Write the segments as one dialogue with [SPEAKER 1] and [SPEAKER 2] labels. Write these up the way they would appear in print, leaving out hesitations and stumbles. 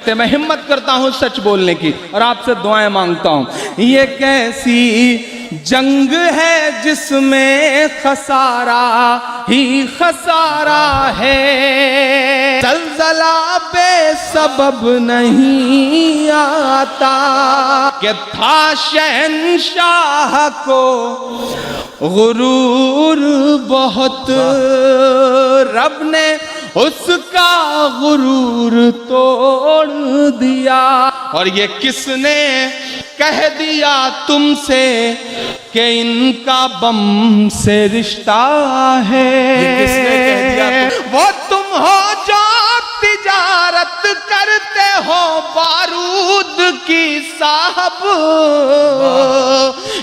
[SPEAKER 1] सकते। मैं हिम्मत करता हूँ सच बोलने की और आपसे दुआएं मांगता हूँ। ये कैसी जंग है जिसमें खसारा ही खसारा है, ज़लज़ला बेसबब नहीं आता, कि था शहंशाह को गुरूर बहुत, रब ने उसका गुरूर तोड़ दिया। और ये किसने कह दिया तुमसे कि इनका बम से रिश्ता है?
[SPEAKER 2] ये किसने कह दिया?
[SPEAKER 1] वो तुम हो जो तिजारत करते हो बारूद की साहब,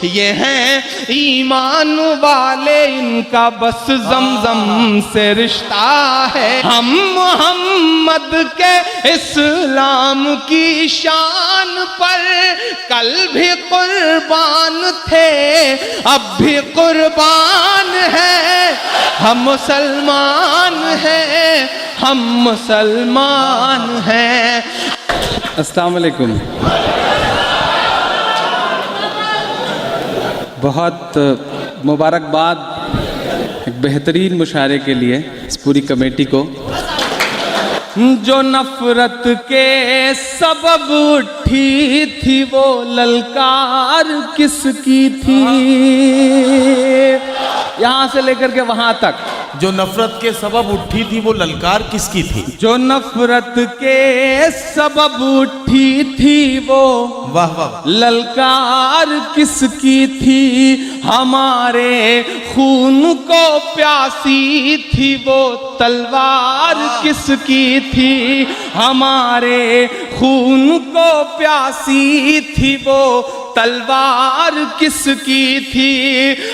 [SPEAKER 1] ये हैं ईमान वाले, इनका बस ज़मज़म से रिश्ता है। हम मोहम्मद के इस्लाम की शान पर कल भी कुर्बान थे, अब भी कुर्बान है। हम मुसलमान हैं, हम मुसलमान हैं। अस्सलाम वालेकुम। बहुत मुबारकबाद एक बेहतरीन मुशायरे के लिए इस पूरी कमेटी को। जो नफरत के सबब उठी थी वो ललकार किसकी थी? यहाँ से लेकर के वहां तक
[SPEAKER 2] जो नफरत के सबब उठी थी वो ललकार किसकी थी?
[SPEAKER 1] जो नफरत के सबब उठी थी वो
[SPEAKER 2] वाह वाह
[SPEAKER 1] ललकार किसकी थी? हमारे खून को प्यासी थी वो तलवार किसकी थी? हमारे खून को प्यासी थी वो तलवार किसकी थी?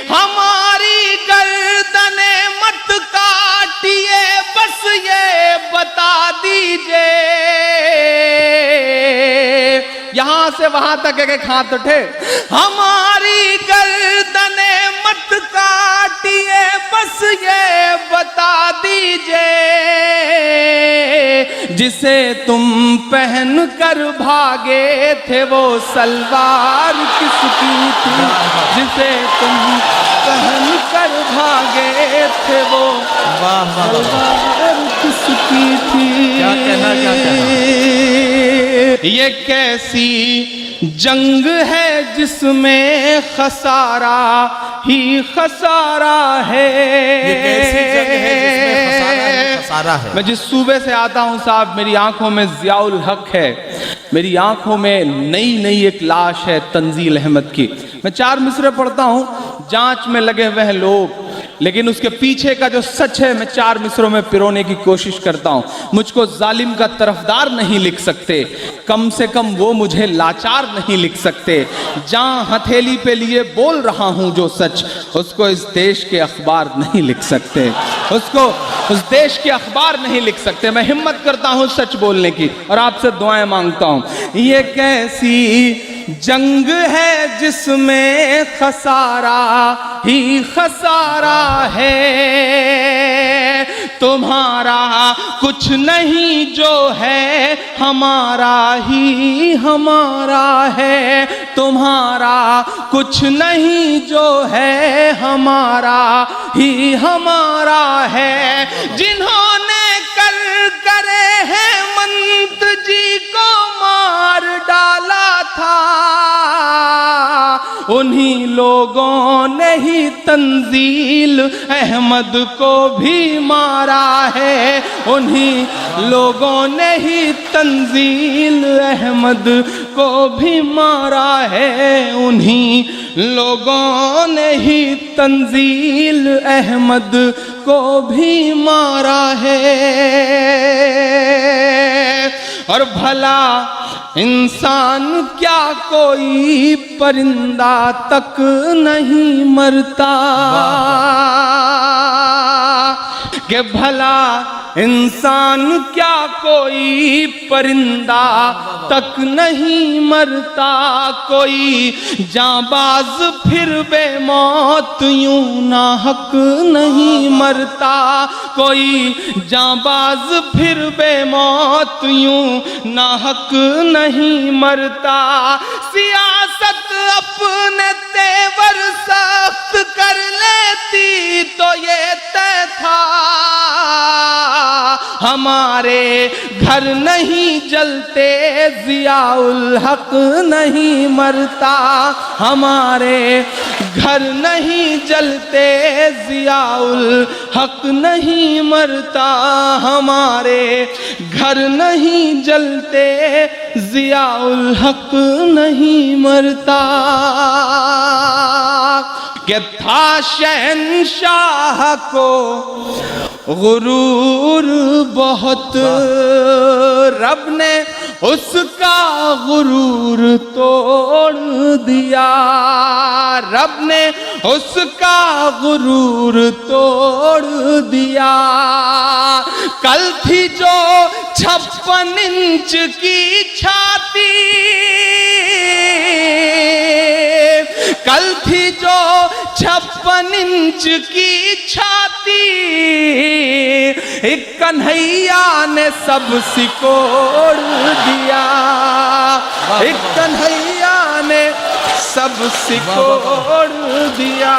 [SPEAKER 1] हमारी गर्दने मत काटिए, बस ये बता दीजिए। यहां से वहां तक एक हाथ उठे। हमारी गर्दने मत काटिए, बस ये बता दीजिए। जिसे तुम पहन कर भागे थे वो सलवार किसकी थी? जिसे तुम पहन कर भागे थे वो सलवार किसकी थी?
[SPEAKER 2] क्या कहना, क्या कहना?
[SPEAKER 1] ये कैसी जंग है जिसमें खसारा ही खसारा है।
[SPEAKER 2] ये कैसी जंग है जिसमें खसारा ही खसारा है।
[SPEAKER 1] मैं जिस सूबे से आता हूँ साहब, मेरी आंखों में ज़ियाउल हक है, मेरी आंखों में नई नई एक लाश है तंजील अहमद की। मैं 4 मिसरे पढ़ता हूँ, जांच में लगे हुए हैं लोग, लेकिन उसके पीछे का जो सच है मैं 4 मिसरों में पिरोने की कोशिश करता हूँ। मुझको जालिम का तरफदार नहीं लिख सकते, कम से कम वो मुझे लाचार नहीं लिख सकते। जहाँ हथेली पे लिए बोल रहा हूँ जो सच, उसको इस देश के अखबार नहीं लिख सकते, उसको उस देश के अखबार नहीं लिख सकते। मैं हिम्मत करता हूँ सच बोलने की और आपसे दुआएं मांगता हूँ। ये कैसी जंग है जिसमें खसारा ही खसारा है, तुम्हारा कुछ नहीं जो है हमारा ही हमारा है। तुम्हारा कुछ नहीं जो है हमारा ही हमारा है। जिन्होंने कल करे हेमंत जी को मार डाला था, उन्हीं लोगों ने ही तंजील अहमद को भी मारा है। उन्हीं लोगों ने ही तंजील अहमद को भी मारा है। उन्हीं लोगों ने ही तंजील अहमद को भी मारा है। और भला इंसान क्या कोई परिंदा तक नहीं मरता, कि भला इंसान क्या कोई परिंदा तक नहीं मरता, कोई जांबाज फिर बेमौत यूं ना हक नहीं मरता, कोई जांबाज फिर बेमौत यूं ना हक नहीं मरता। सियासत अपने तेवर सख्त कर लेती तो ये तय था, हमारे घर नहीं जलते जियाउल हक नहीं मरता, हमारे घर नहीं जलते जियाउल हक नहीं मरता, हमारे घर नहीं जलते जियाउल हक नहीं मरता। कि था शहंशाह को गुरूर बहुत, रब ने उसका गुरूर तोड़ दिया, रब ने उसका गुरूर तोड़ दिया। कल थी जो 56 इंच की छाती, कल थी जो 56 इंच की छाती, एक कन्हैया ने सब सिकोड़ दिया, एक कन्हैया ने सब सिकोड़ दिया,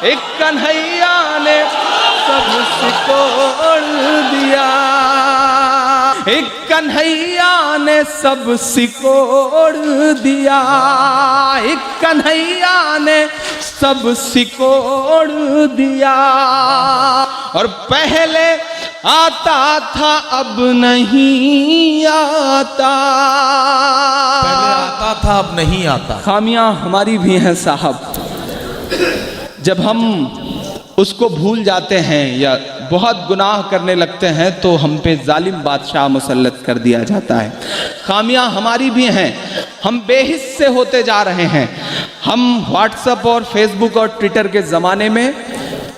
[SPEAKER 1] एक कन्हैया ने सब सिकोड़ दिया, एक कन्हैया ने सब सिकोड़ दिया, एक कन्हैया ने सब सिकोड़ दिया। और पहले आता था अब नहीं आता,
[SPEAKER 2] पहले आता था अब नहीं आता।
[SPEAKER 1] खामियां हमारी भी हैं साहब, जब हम उसको भूल जाते हैं या बहुत गुनाह करने लगते हैं तो हम पे जालिम बादशाह मुसल्लत कर दिया जाता है। खामियां हमारी भी हैं, हम बेहिस्से होते जा रहे हैं। हम व्हाट्सएप और फेसबुक और ट्विटर के ज़माने में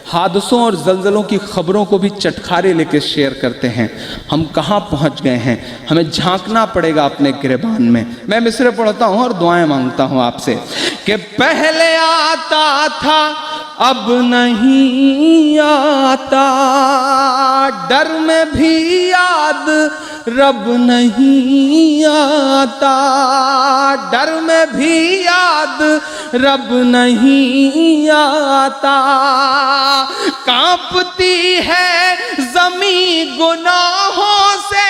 [SPEAKER 1] हादसों और जल्जलों की खबरों को भी चटखारे लेके शेयर करते हैं। हम कहाँ पहुँच गए हैं, हमें झांकना पड़ेगा अपने गिरबान में। मैं मिसरे पढ़ता हूँ और दुआएं मांगता हूँ आपसे कि पहले आता था अब नहीं आता, डर में भी याद रब नहीं आता, डर में भी याद रब नहीं आता। कांपती है ज़मीं गुनाहों से,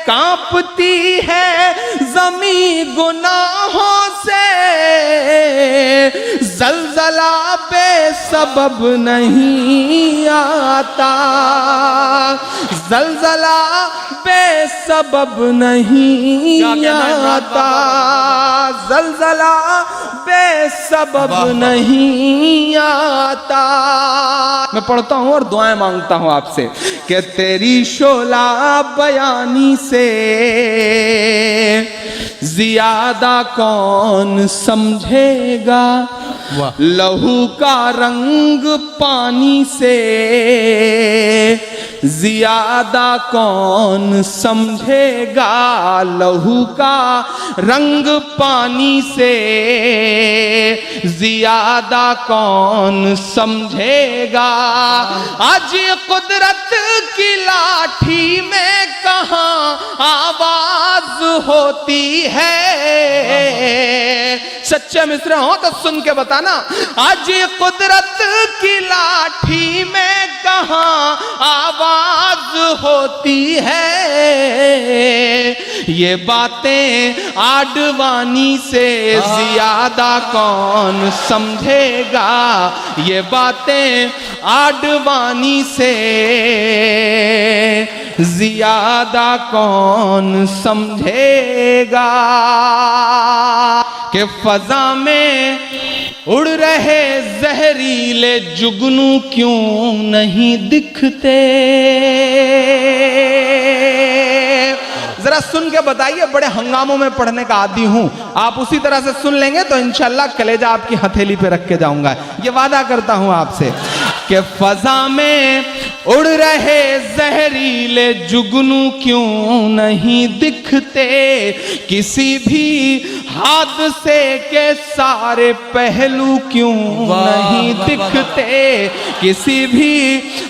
[SPEAKER 1] कांपती है ज़मीं गुनाहों से, ज़लज़ला बेसबब नहीं आता, ज़लज़ला बेसबब नहीं आता, ज़लज़ला बेसबब नहीं आता। मैं पढ़ता हूँ और दुआएं मांगता हूँ आपसे कि तेरी शोला बयानी से ज़ियादा कौन समझेगा, लहू का रंग पानी से ज़ियादा कौन समझेगा, लहू का रंग पानी से ज़ियादा कौन समझेगा। आज कुदरत की लाठी में कहाँ आवाज होती है, सच्चे मिस्र हो तो सुन के बताना। आज कुदरत की लाठी में कहाँ आवाज होती है, ये बातें आडवाणी से ज्यादा कौन समझेगा, ये बातें आडवाणी से ज्यादा कौन समझेगा। कि फजा में उड़ रहे जहरीले जुगनू क्यों नहीं दिखते, जरा सुन के बताइए। बड़े हंगामों में पढ़ने का आदी हूं, आप उसी तरह से सुन लेंगे तो इंशाल्लाह कलेजा आपकी हथेली पे रख के जाऊंगा, ये वादा करता हूं आपसे। कि फजा में उड़ रहे जहरीले जुगनू क्यों नहीं दिखते, किसी भी हादसे के सारे पहलू क्यों नहीं दिखते, किसी भी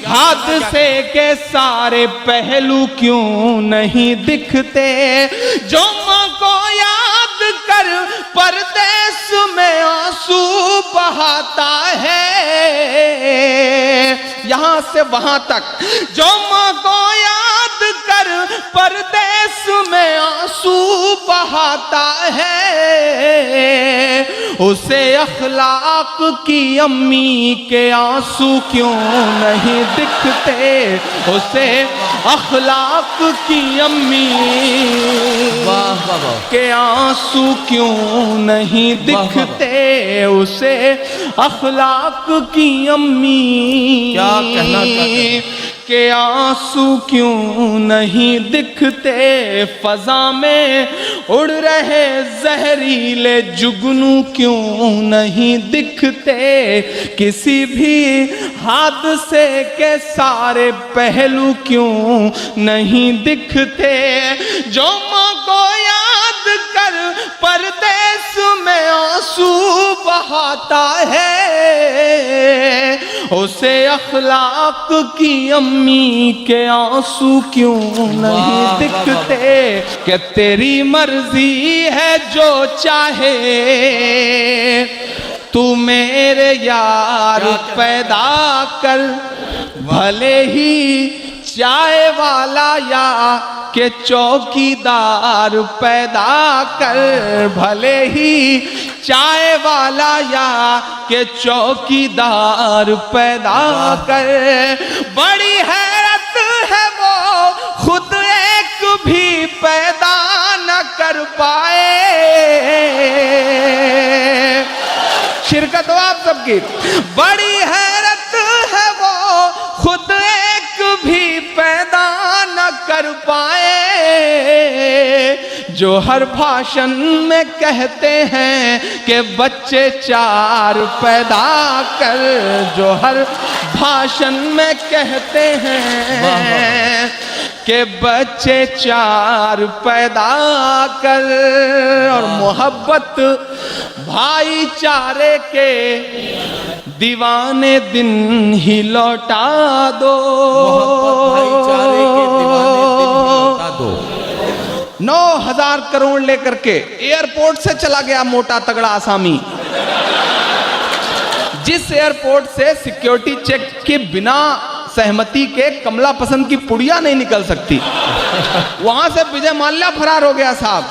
[SPEAKER 1] हादसे के सारे पहलू क्यों नहीं दिखते। जो माँ को याद कर परदेस में आंसू बहाता है, यहां से वहां तक, जो माँ को याद कर परदेस में आंसू बहाता है, उसे अखलाक की अम्मी के आंसू क्यों नहीं दिखते, उसे अखलाक की अम्मी के आंसू क्यों नहीं दिखते, उसे अखलाक की अम्मी
[SPEAKER 2] क्या कहना चाहते
[SPEAKER 1] के आंसू क्यों नहीं दिखते। फजा में उड़ रहे जहरीले जुगनू क्यों नहीं दिखते, किसी भी हादसे के सारे पहलू क्यों नहीं दिखते। जो माँ को याद कर परदेस में आंसू बहाता है, उसे अखलाक की अम्मी के आंसू क्यों नहीं दिखते। कि तेरी मर्जी है जो चाहे तू मेरे यार पैदा कर, भले ही चाय वाला या के चौकीदार पैदा कर, भले ही चाय वाला या के चौकीदार पैदा कर। बड़ी हैरत है वो खुद एक भी पैदा न कर पाए। शिरकत हो आप सबकी। बड़ी हैरत है वो खुद एक भी पैदा न कर पाए, जो हर भाषण में कहते हैं कि बच्चे चार पैदा कर, जो हर भाषण में कहते हैं कि बच्चे चार पैदा कर। और मोहब्बत भाईचारे के दीवाने दिन ही लौटा दो, 9,000 करोड़ लेकर के एयरपोर्ट से चला गया मोटा तगड़ा आसामी, जिस एयरपोर्ट से सिक्योरिटी चेक के बिना सहमति के कमला पसंद की पुड़िया नहीं निकल सकती, वहां से विजय माल्या फरार हो गया साहब।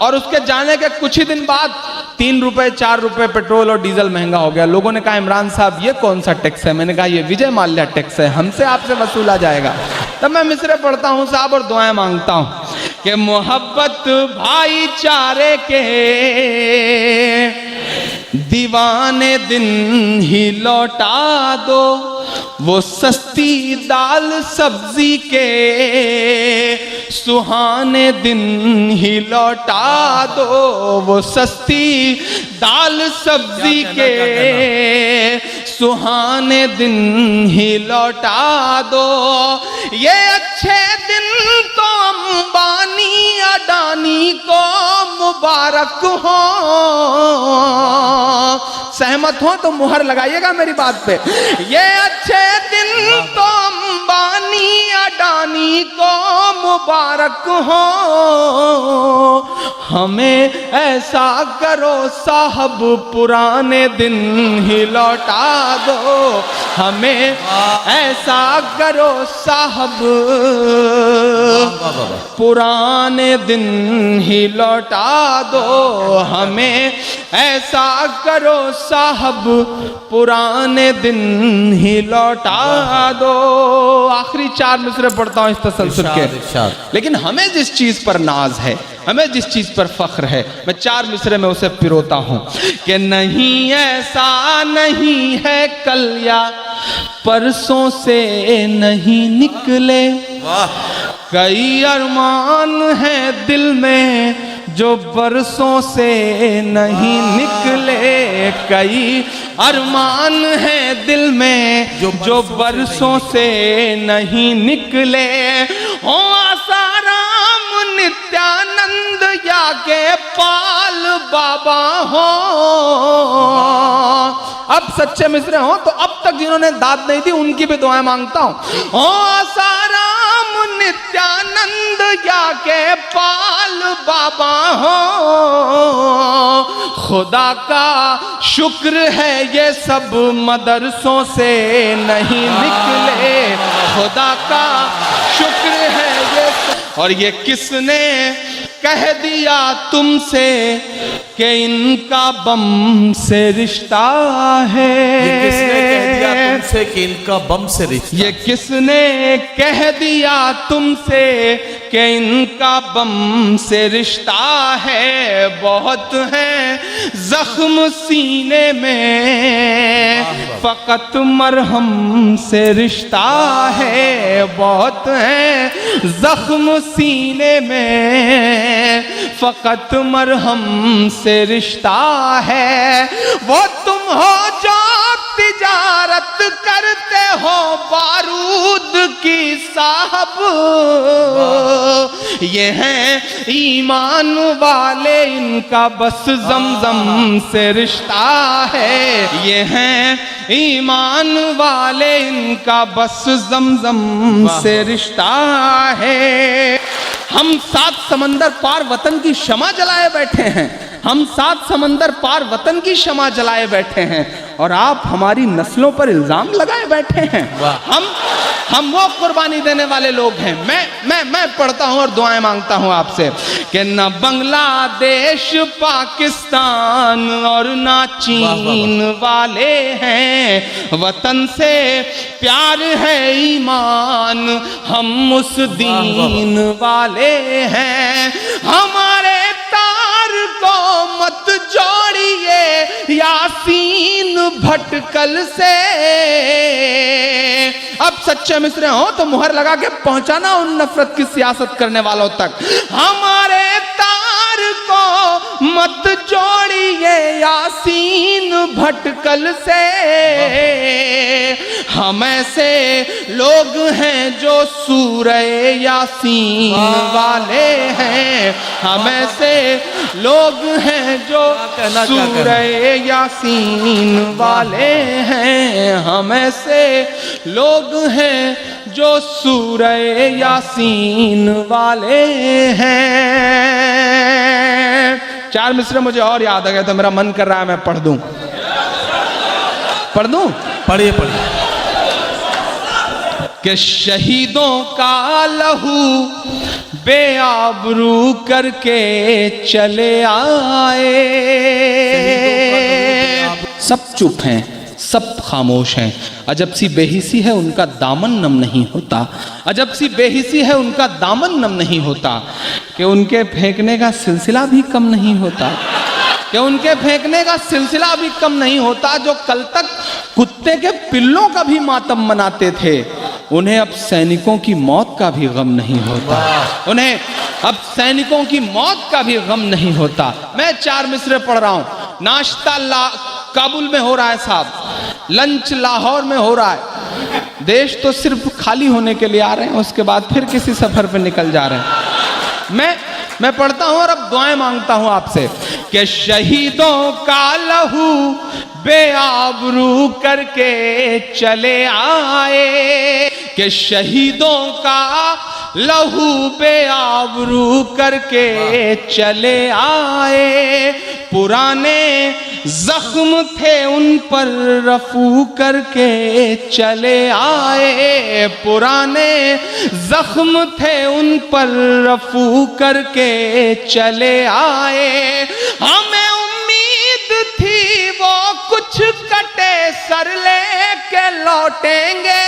[SPEAKER 1] और उसके जाने के कुछ ही दिन बाद 3 रुपए 4 रुपए पेट्रोल और डीजल महंगा हो गया। लोगों ने कहा इमरान साहब ये कौन सा टैक्स है? मैंने कहा ये विजय माल्या टैक्स है, हमसे आपसे वसूला जाएगा। तब मैं मिसरे पढ़ता हूँ साहब और दुआएं मांगता हूँ कि मोहब्बत भाईचारे के दीवाने दिन ही लौटा दो, वो सस्ती दाल सब्जी के सुहाने दिन ही लौटा दो, वो सस्ती दाल सब्जी के सुहाने दिन ही लौटा दो। ये अच्छे दिन तो अंबानी अडानी को मुबारक हो। सहमत हो तो मुहर लगाइएगा मेरी बात पे। ये अच्छे दिन तो अंबानी अडानी को मुबारक हो, हमें ऐसा करो साहब पुराने दिन ही लौटा दो, हमें ऐसा करो साहब पुराने दिन ही लौटा दो, हमें ऐसा करो साहब पुराने दिन ही लौटा दो। आखिरी 4 मिसरे पढ़ता हूँ इस तसलसल के। लेकिन हमें जिस चीज पर नाज है, हमें जिस चीज पर फख्र है, मैं 4 मिसरे में उसे पिरोता हूं कि नहीं ऐसा नहीं है कल या परसों से नहीं निकले, कई अरमान हैं दिल में जो बरसों से नहीं निकले, कई अरमान हैं दिल में जो बरसों से नहीं निकले। हो आसाराम नित्यानंद या के पाल बाबा हो। अब सच्चे मिस्र हो तो अब तक जिन्होंने दाद नहीं दी उनकी भी दुआएं मांगता हूं। हो आसाराम नित्यानंद या के पाल बाबा हो। खुदा का शुक्र है ये सब मदरसों से नहीं निकले। खुदा का शुक्र है ये सब। और ये किसने कह दिया तुमसे कि इनका बम से रिश्ता है?
[SPEAKER 2] ये किसने कह दिया तुमसे कि इनका बम से रिश्ता?
[SPEAKER 1] ये किसने कह दिया तुमसे कि इनका बम से रिश्ता है? बहुत है जख्म सीने में फकत मरहम से रिश्ता है। बहुत है जख्म सीने में फकत मरहम से रिश्ता है। वो तुम हो जो तिजारत करते हो बारूद की साहब। ये हैं ईमान वाले इनका बस जमजम से रिश्ता है। ये हैं ईमान वाले इनका बस जमजम से रिश्ता है। हम 7 समंदर पार वतन की शमा जलाए बैठे हैं। हम 7 समंदर पार वतन की शमा जलाए बैठे हैं और आप हमारी नस्लों पर इल्जाम लगाए बैठे हैं। हम वो कुर्बानी देने वाले लोग हैं। मैं पढ़ता हूं और दुआएं मांगता हूं आपसे कि न बांग्लादेश पाकिस्तान और ना चीन वाले हैं। वतन से प्यार है ईमान हम उस दीन वाले हैं। हमारे तार को मत जोड़िए यासीन भटकल से। अब सच्चे मिस्र हो तो मुहर लगा के पहुंचाना उन नफरत की सियासत करने वालों तक। हमारे तार को मत जोड़िए यासीन भटकल से। हम ऐसे लोग हैं जो सूरह यासीन वाले हैं। हम ऐसे लोग हैं जो सूरह यासीन वाले हैं। हम ऐसे लोग हैं जो सूरह यासीन वाले हैं। 4 मिसरे मुझे और याद आ गए तो मेरा मन कर रहा है मैं पढ़ दूं।
[SPEAKER 2] पढ़िए पढ़िए।
[SPEAKER 1] कि शहीदों का लहू बेआबरू करके चले आए। सब चुप हैं, सब खामोश हैं। अजब सी बेहिसी है उनका दामन नम नहीं होता। अजब सी बेहिसी है उनका दामन नम नहीं होता। कि उनके फेंकने का सिलसिला भी कम नहीं होता। कि उनके फेंकने का सिलसिला भी कम नहीं होता। जो कल तक कुत्ते के पिल्लों का भी मातम मनाते थे उन्हें अब सैनिकों की मौत का भी गम नहीं होता। उन्हें अब सैनिकों की मौत का भी गम नहीं होता। मैं 4 मिसरे पढ़ रहा हूं। नाश्ता काबुल में हो रहा है साहब, लंच लाहौर में हो रहा है। देश तो सिर्फ खाली होने के लिए आ रहे हैं, उसके बाद फिर किसी सफर पे निकल जा रहे हैं। मैं पढ़ता हूं और अब दुआएं मांगता हूं आपसे कि शहीदों का लहू बेआबरू करके चले आए। कि शहीदों का लहू बेआबरू करके चले आए। पुराने जख्म थे उन पर रफू करके चले आए। पुराने जख्म थे उन पर रफू करके चले आए। हमें उम्मीद थी वो कुछ कटे सर लेके लौटेंगे।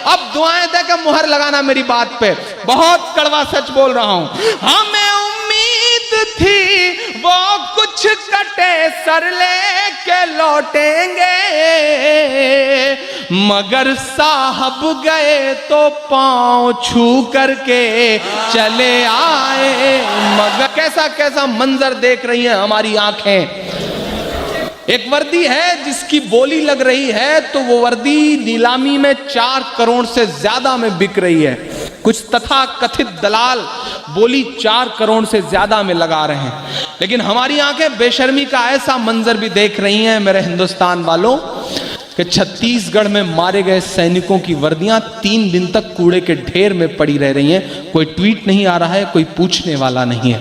[SPEAKER 1] अब दुआएं देकर मुहर लगाना मेरी बात पे, बहुत कड़वा सच बोल रहा हूं। हमें उम्मीद थी वो कुछ कटे सर लेके लौटेंगे। मगर साहब गए तो पांव छू करके चले आए। मगर कैसा कैसा मंजर देख रही हैं हमारी आंखें। एक वर्दी है जिसकी बोली लग रही है तो वो वर्दी नीलामी में 4 करोड़ से ज्यादा में बिक रही है। कुछ तथा कथित दलाल बोली 4 करोड़ से ज्यादा में लगा रहे हैं, लेकिन हमारी आंखें बेशर्मी का ऐसा मंजर भी देख रही हैं मेरे हिंदुस्तान वालों कि छत्तीसगढ़ में मारे गए सैनिकों की वर्दियां 3 दिन तक कूड़े के ढेर में पड़ी रह रही हैं। कोई ट्वीट नहीं आ रहा है, कोई पूछने वाला नहीं है।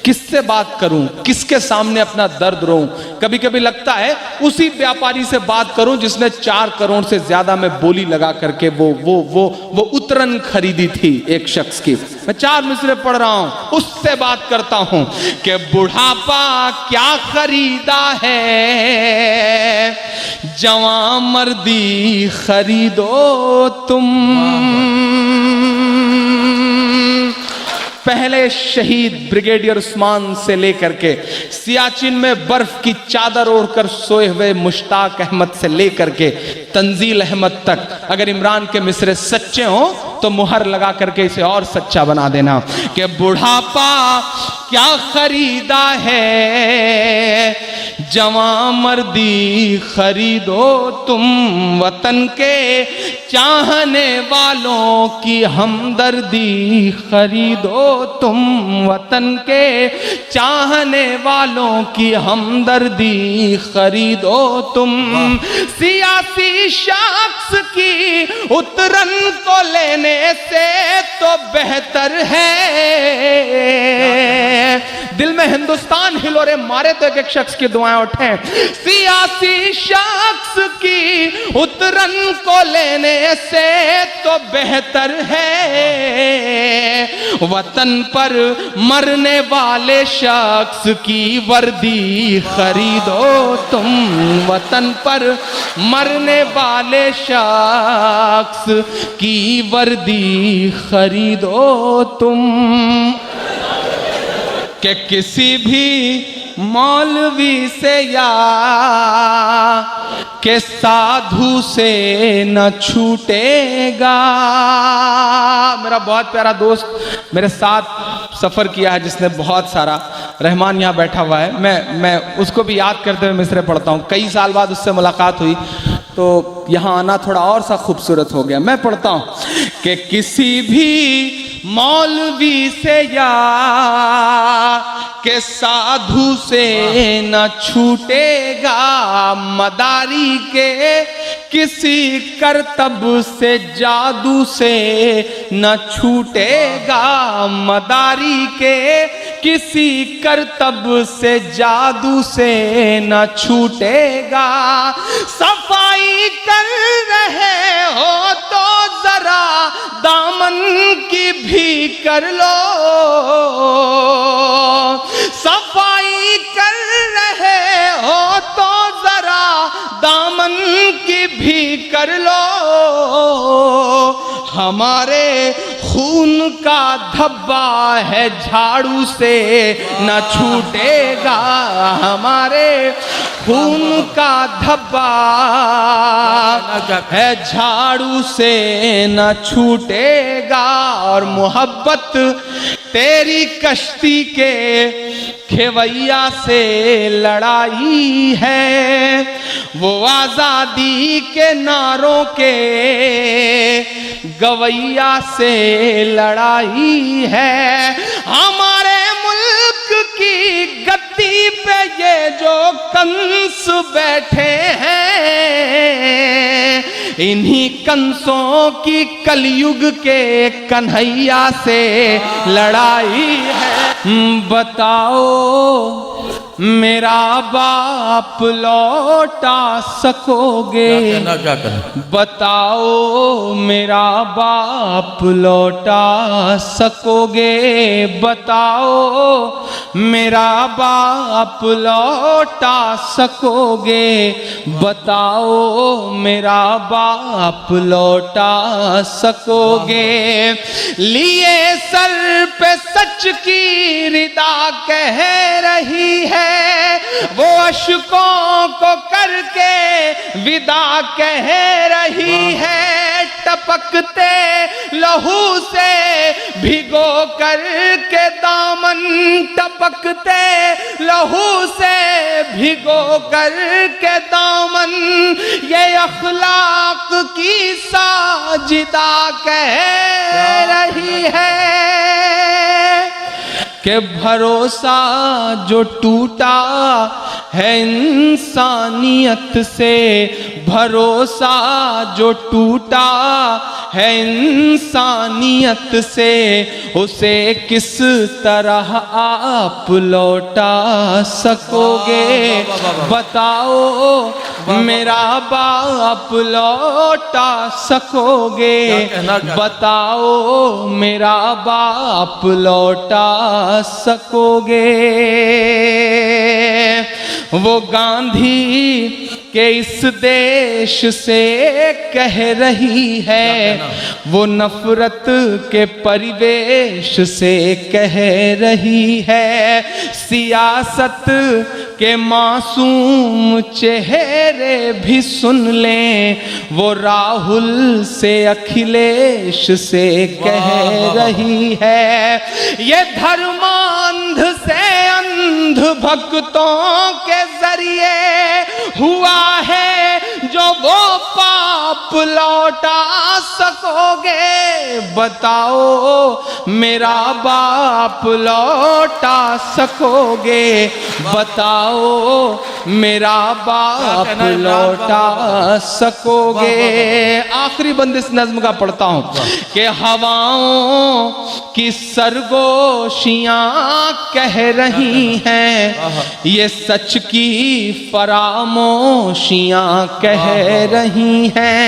[SPEAKER 1] किससे बात करूं, किसके सामने अपना दर्द रोऊं? कभी कभी लगता है उसी व्यापारी से बात करूं जिसने 4 करोड़ से ज्यादा में बोली लगा करके वो उतरन खरीदी थी एक शख्स की। मैं 4 मिसरे पढ़ रहा हूं, उससे बात करता हूं कि बुढ़ापा क्या खरीदा है, जवां मर्दी खरीदो तुम। पहले शहीद ब्रिगेडियर उस्मान से लेकर के सियाचिन में बर्फ की चादर ओढ़कर सोए हुए मुश्ताक अहमद से लेकर के तंजील अहमद तक, अगर इमरान के मिसरे सच्चे हों तो मुहर लगा करके इसे और सच्चा बना देना कि बुढ़ापा क्या खरीदा है, जवां मर्दी खरीदो तुम। वतन के चाहने वालों की हमदर्दी खरीदो तुम। वतन के चाहने वालों की हमदर्दी खरीदो तुम। सियासी शख्स की उतरन को लेने से तो बेहतर है। दिल में हिंदुस्तान हिलोरे मारे तो एक एक शख्स की दुआएं उठें। सियासी शख्स की उतरन को लेने से तो बेहतर है वतन पर मरने वाले शख्स की वर्दी खरीदो तुम। वतन पर मरने वाले शख्स की वर्दी खरीदो तुम। कि किसी भी मौलवी से या के साधु से न छूटेगा। मेरा बहुत प्यारा दोस्त मेरे साथ सफर किया है जिसने बहुत सारा, रहमान यहाँ बैठा हुआ है, मैं उसको भी याद करते हुए मिसरे पढ़ता हूँ। कई साल बाद उससे मुलाकात हुई तो यहाँ आना थोड़ा और सा खूबसूरत हो गया। मैं पढ़ता हूँ कि किसी भी मौलवी से या के साधु से न छूटेगा, मदारी के किसी करतब से जादू से न छूटेगा। मदारी के किसी करतब से जादू से न छूटेगा। सफाई कर रहे हो तो जरा दामन की भी कर लो। सफाई कर रहे हो तो जरा दामन की भी कर लो। हमारे खून का धब्बा है झाड़ू से न छूटेगा। हमारे खून का धब्बा है झाड़ू से न छूटेगा। और मोहब्बत तेरी कश्ती के खेवैया से लड़ाई है, वो आजादी के नारों के गवैया से लड़ाई है। हमारे मुल्क की गद्दी पे ये जो कंस बैठे हैं, इन्हीं कंसों की कलयुग के कन्हैया से लड़ाई है। बताओ मेरा बाप लौटा सकोगे?
[SPEAKER 2] क्या करना?
[SPEAKER 1] बताओ मेरा बाप लौटा सकोगे? बताओ मेरा बाप लौटा सकोगे? बताओ मेरा बाप लौटा सकोगे? लिए सर पे सच की रिदा कह रही है, वो अशकों को कर करके विदा कह रही है, टपकते लहू से भिगो करके दामन, टपकते लहू से भिगो करके दामन, ये अखलाक की साजिदा कह रही है कि भरोसा जो टूटा है इंसानियत से, भरोसा जो टूटा है इंसानियत से, उसे किस तरह आप लौटा सकोगे, बताओ मेरा बाप लौटा सकोगे, बताओ मेरा बाप लौटा सकोगे। वो गांधी के इस देश से कह रही है, वो नफरत के परिवेश से कह रही है, सियासत के मासूम चेहरे भी सुन लें, वो राहुल से अखिलेश से कह रही है, ये धर्मांध से अंध भक्तों के जरिए हुआ है जो वो पाप लौटा सकोगे, बताओ मेरा बाप लौटा सकोगे, बताओ मेरा बाप लौटा सकोगे। आखिरी बंद इस नज्म का पढ़ता हूं कि हवाओं की सरगोशियां कह रही हैं, ये सच की फरामोशियां कह रही हैं।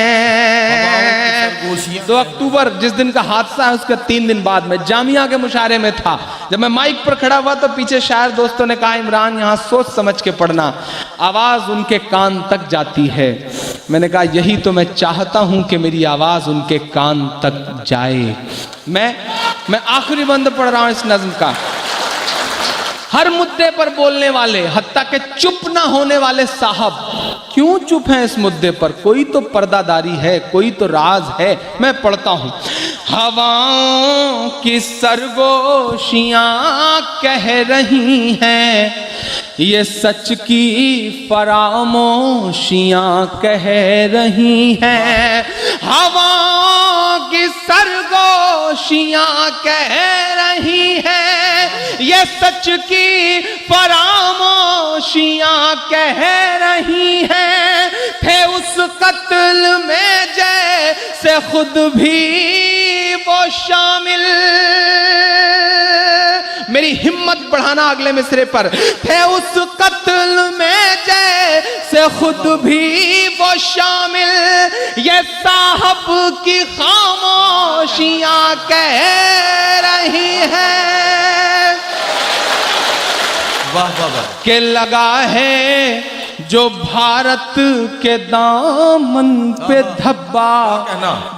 [SPEAKER 1] 2 अक्टूबर जिस दिन का हादसा है उसके 3 दिन बाद मैं जामिया के मुशायरे में था। जब मैं माइक पर खड़ा हुआ तो पीछे शायर दोस्तों ने कहा इमरान यहाँ सोच समझ के पढ़ना, आवाज उनके कान तक जाती है। मैंने कहा यही तो मैं चाहता हूं कि मेरी आवाज उनके कान तक जाए। मैं आखिरी बंद पढ़ रहा हूं इस नज्म का। हर मुद्दे पर बोलने वाले, हत्ता के चुप ना होने वाले साहब क्यों चुप हैं इस मुद्दे पर? कोई तो पर्दादारी है, कोई तो राज है। मैं पढ़ता हूं, हवाओं की सरगोशियां कह रही हैं, ये सच की फरामोशियां कह रही हैं। हवाओं की सरगोशियां कह रही हैं, ये सच की फरामोशियां कह रही हैं। थे उस कत्ल में जैसे खुद भी वो शामिल। मेरी हिम्मत बढ़ाना अगले मिसरे पर। थे उस कत्ल में जैसे खुद भी वो शामिल, ये साहब की खामोशियां कह रही हैं।
[SPEAKER 2] वाह वाह वाह।
[SPEAKER 1] के लगा है जो भारत के दामन पे धब्बा।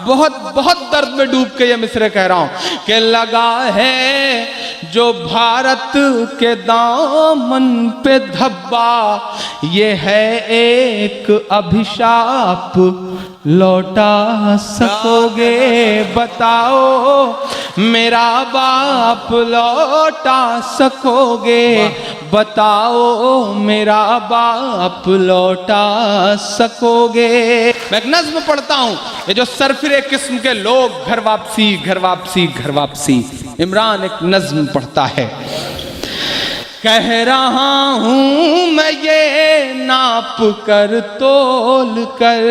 [SPEAKER 1] बहुत बहुत दर्द में डूब के ये मिसरे कह रहा हूं कि लगा है जो भारत के दामन पे धब्बा, ये है एक अभिशाप लौटा सकोगे, बताओ मेरा बाप लौटा सकोगे, बताओ मेरा बाप लौटा सकोगे। मैं एक नज्म पढ़ता हूं, ये जो सरफिरे किस्म के लोग घर वापसी घर वापसी घर वापसी। इमरान एक नज्म पढ़ता है, कह रहा हूं मैं ये नाप कर तोल कर।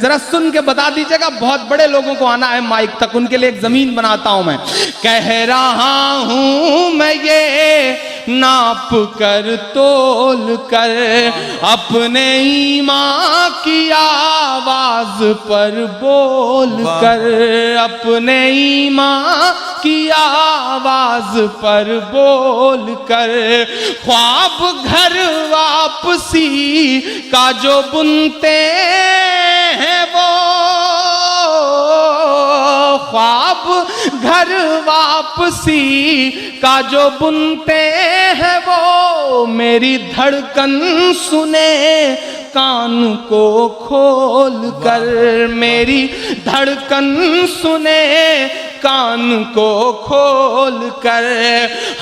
[SPEAKER 1] जरा सुन के बता दीजिएगा, बहुत बड़े लोगों को आना है माइक तक, उनके लिए एक जमीन बनाता हूं मैं। कह रहा हूं मैं ये नाप कर तोल कर, अपने ईमान की आवाज पर बोल कर, अपने ईमान की आवाज पर बोल कर। ख्वाब घर वापसी का जो बुनते हैं वो, ख्वाब घर वापसी का जो बुनते हैं वो, मेरी धड़कन सुने कान को खोल कर, मेरी धड़कन सुने कान को खोल कर।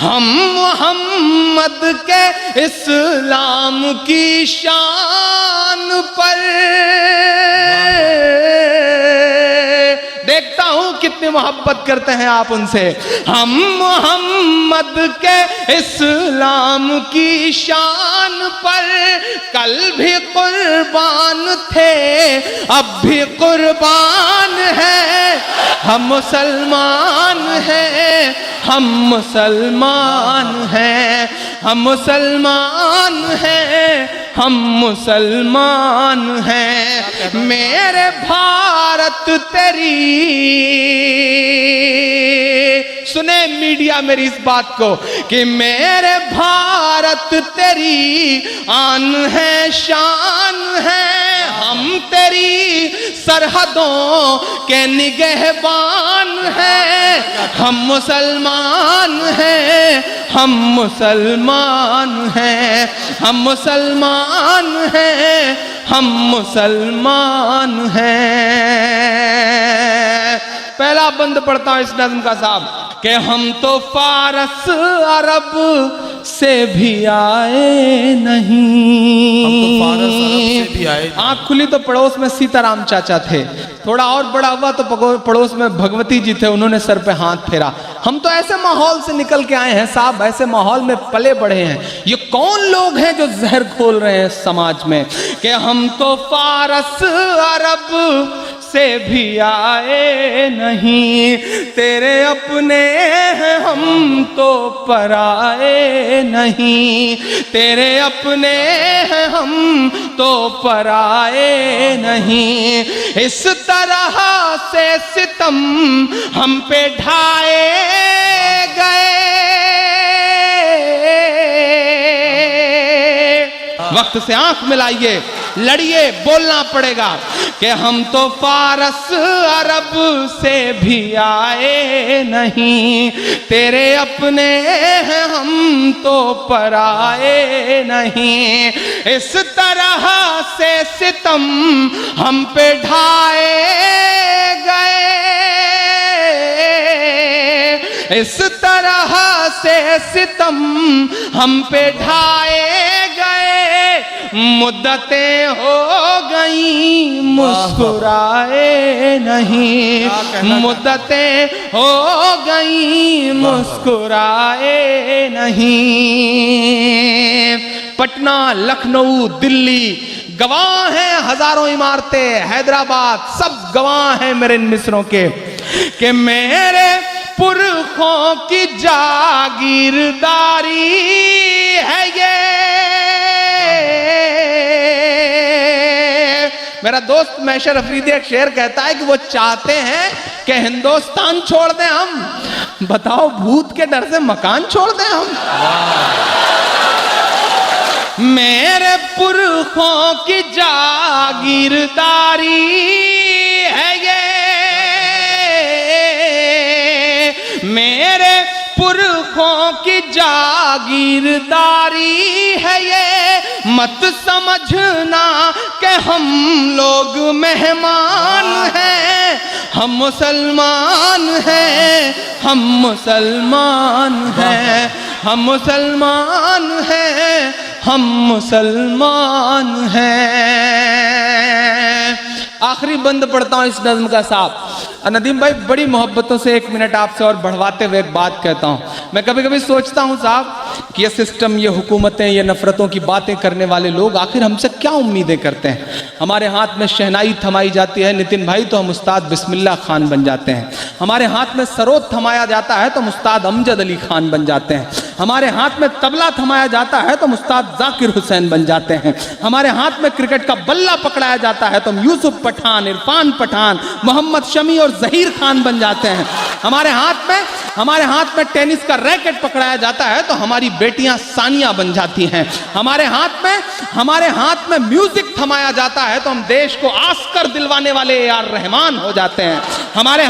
[SPEAKER 1] हम मोहम्मद के इस्लाम की शान पर देखता हूं कितनी मोहब्बत करते हैं आप उनसे। हम मोहम्मद के इस्लाम की शान पर कल भी कुर्बान थे, अब भी कुर्बान है। हम मुसलमान हैं, हम मुसलमान हैं, हम मुसलमान हैं, हम मुसलमान हैं। मेरे भारत तेरी, सुने मीडिया मेरी इस बात को, कि मेरे भारत तेरी आन है, शान है। हम तेरी सरहदों के निगहबान हैं। हम मुसलमान हैं, हम मुसलमान हैं, हम मुसलमान हैं, हम मुसलमान हैं। पहला बंद पढ़ता हूं इस नज़्म का साहब, कि हम तो फारस अरब से भी आए नहीं।
[SPEAKER 2] हम तो फारस अरब से भी आए नहीं।
[SPEAKER 1] आंख खुली तो पड़ोस में सीताराम चाचा थे, थोड़ा और बड़ा हुआ तो पड़ोस में भगवती जी थे, उन्होंने सर पे हाथ फेरा। हम तो ऐसे माहौल से निकल के आए हैं साहब, ऐसे माहौल में पले बढ़े हैं। ये कौन लोग हैं जो जहर घोल रहे हैं समाज में, कि हम तो फारस अरब से भी आए नहीं। तेरे अपने हैं, हम तो पराए नहीं। तेरे अपने हैं, हम तो पराए नहीं। इस तरह से सितम हम पे ढाए गए। वक्त से आंख मिलाइए, लड़िए, बोलना पड़ेगा कि हम तो फारस अरब से भी आए नहीं। तेरे अपने हैं, हम तो पराए नहीं। इस तरह से सितम हम पे ढाए गए। इस तरह से सितम हम पे ढाए गए। मुद्दतें हो गई मुस्कुराए नहीं। मुद्दतें हो गई मुस्कुराए नहीं। पटना, लखनऊ, दिल्ली गवाह हैं, हजारों इमारतें, हैदराबाद सब गवाह हैं मेरे इन मिसरों के, कि मेरे पुरखों की जागीरदारी है ये। मेरा दोस्त मैशर अफरीदी एक शेर कहता है कि वो चाहते हैं कि हिंदुस्तान छोड़ दें हम। बताओ, भूत के डर से मकान छोड़ दें हम? मेरे पुरखों की जागीरदारी है ये। मेरे पुरखों की जागीरदारी है ये। मत समझना कि हम लोग मेहमान हैं। हम मुसलमान हैं, हम मुसलमान हैं, हम मुसलमान हैं, हम मुसलमान हैं। आखिरी बंद पढ़ता हूं इस नज़्म का साहब। नदीम भाई, बड़ी मोहब्बतों से 1 मिनट आपसे और बढ़वाते हुए एक बात कहता हूं। मैं कभी कभी सोचता हूं साहब कि ये सिस्टम, ये हुकूमतें, ये नफरतों की बातें करने वाले लोग आखिर हमसे क्या उम्मीदें करते हैं। हमारे हाथ में शहनाई थमाई जाती है नितिन भाई तो हम उस्ताद बिस्मिल्लाह खान बन जाते हैं। हमारे हाथ में सरोद थमाया जाता है तो हम उस्ताद अमजद अली खान बन जाते हैं। हमारे हाथ में तबला थमाया जाता है तो हम उस्ताद जाकिर हुसैन बन जाते हैं। हमारे हाथ में क्रिकेट का बल्ला पकड़ाया जाता है तो हम यूसुफ पठान, इरफान पठान, मोहम्मद शमी और जहीर खान बन जाते हैं। हमारे हाथ में टेनिस का रैकेट पकड़ाया जाता है तो हमारी बेटियां सानिया बन जाती हैं। हमारे हाथ में म्यूजिक थमाया जाता है तो हम देश को आस्कर दिलवाने वाले ए आर रहमान हो जाते हैं। हमारे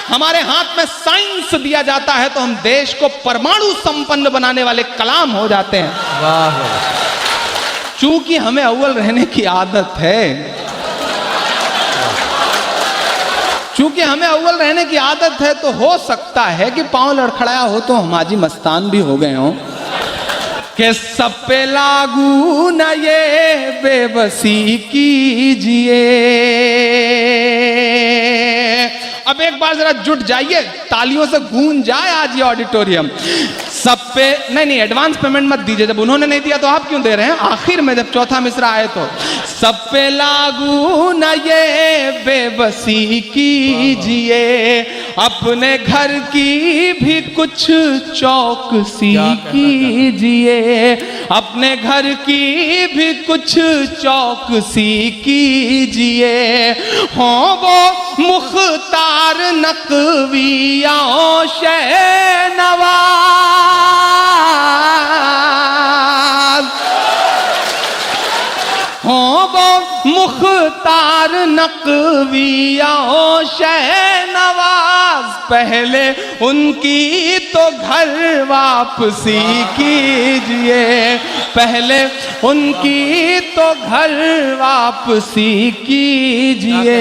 [SPEAKER 1] हमारे हाथ में साइंस दिया जाता है तो हम देश को परमाणु संपन्न बनाने वाले कलाम हो जाते हैं।
[SPEAKER 2] वाह वाह।
[SPEAKER 1] चूंकि हमें अव्वल रहने की आदत है, चूंकि हमें अव्वल रहने की आदत है, तो हो सकता है कि पांव लड़खड़ाया हो तो हम हाजी मस्तान भी हो गए हों कि सब पे लागू न ये बेबसी कीजिए। अब एक बार जरा जुट जाइए, तालियों से गूंज जाए आज ये ऑडिटोरियम। सब पे नहीं, एडवांस पेमेंट मत दीजिए, जब उन्होंने नहीं दिया तो आप क्यों दे रहे हैं? आखिर में जब चौथा मिसरा आए तो सब पे लागू न ये बेबसी कीजिए, अपने घर की भी कुछ चौकसी कीजिए, अपने घर की भी कुछ चौकसी कीजिए। हो वो मुख्तार नकविया शहनवाज, हो वो मुख्तार नकविया शहनवाज, पहले उनकी तो घर वापसी कीजिए, पहले उनकी तो घर वापसी कीजिए।